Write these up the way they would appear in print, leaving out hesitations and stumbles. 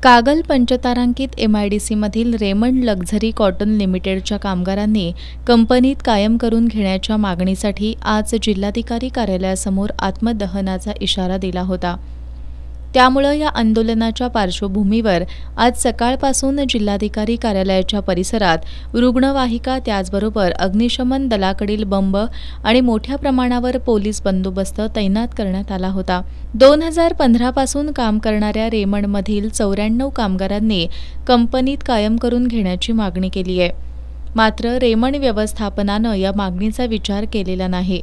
कागल पंचतारांकित MIDCमधील Raymond luxury cotton लिमिटेडच्या कामगारांनी कंपनीत कायम करून घेण्याच्या मागणीसाठी आज जिल्हाधिकारी कार्यालयासमोर आत्मदहनाचा इशारा दिला होता. त्यामुळे या आंदोलनाच्या पार्श्वभूमीवर आज सकाळपासून जिल्हाधिकारी कार्यालयाच्या परिसरात रुग्णवाहिका त्याचबरोबर अग्निशमन दलाकडील बंब आणि मोठ्या प्रमाणावर पोलीस बंदोबस्त तैनात करण्यात आला होता. 2015 पासून काम करणाऱ्या रेमंडमधील 94 कामगारांनी कंपनीत कायम करून घेण्याची मागणी केली आहे. मात्र रेमंड व्यवस्थापनानं या मागणीचा विचार केलेला नाही.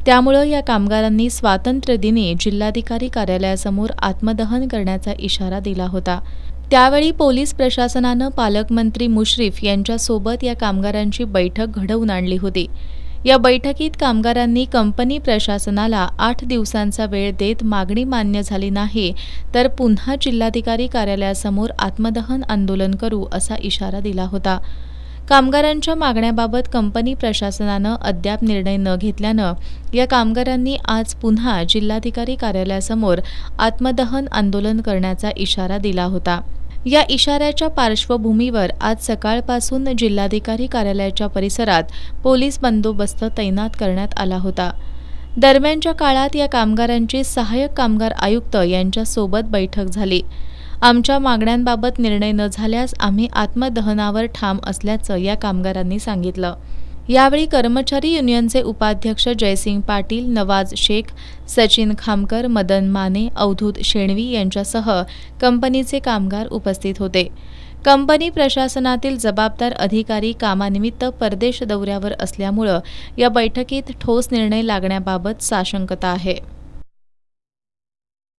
त्यामुळे या कामगारांनी स्वातंत्र्यदिनी जिल्हाधिकारी कार्यालयासमोर आत्मदहन करण्याचा इशारा दिला होता. त्यावेळी पोलीस प्रशासनानं पालकमंत्री मुश्रीफ यांच्यासोबत या कामगारांची बैठक घडवून आणली होती. या बैठकीत कामगारांनी कंपनी प्रशासनाला 8 दिवसांचा वेळ देत मागणी मान्य झाली नाही तर पुन्हा जिल्हाधिकारी कार्यालयासमोर आत्मदहन आंदोलन करू असा इशारा दिला होता. कामगारांच्या मागण्याबाबत कंपनी प्रशासनानं अद्याप निर्णय न घेतल्यानं या कामगारांनी आज पुन्हा जिल्हाधिकारी कार्यालयासमोर आत्मदहन आंदोलन करण्याचा इशारा दिला होता. या इशाऱ्याच्या पार्श्वभूमीवर आज सकाळपासून जिल्हाधिकारी कार्यालयाच्या परिसरात पोलीस बंदोबस्त तैनात करण्यात आला होता. दरम्यानच्या काळात या कामगारांची सहाय्यक कामगार आयुक्त यांच्यासोबत बैठक झाली. आमच्या मागण्यांबाबत निर्णय न झाल्यास आम्ही आत्मदहनावर ठाम असल्याचं या कामगारांनी सांगितलं. यावेळी कर्मचारी युनियनचे उपाध्यक्ष जयसिंग पाटील, नवाज शेख, सचिन खामकर, मदन माने, अवधूत शेणवी यांच्यासह कंपनीचे कामगार उपस्थित होते. कंपनी प्रशासनातील जबाबदार अधिकारी कामानिमित्त परदेश दौऱ्यावर असल्यामुळे या बैठकीत ठोस निर्णय लागण्याबाबत साशंकता आहे.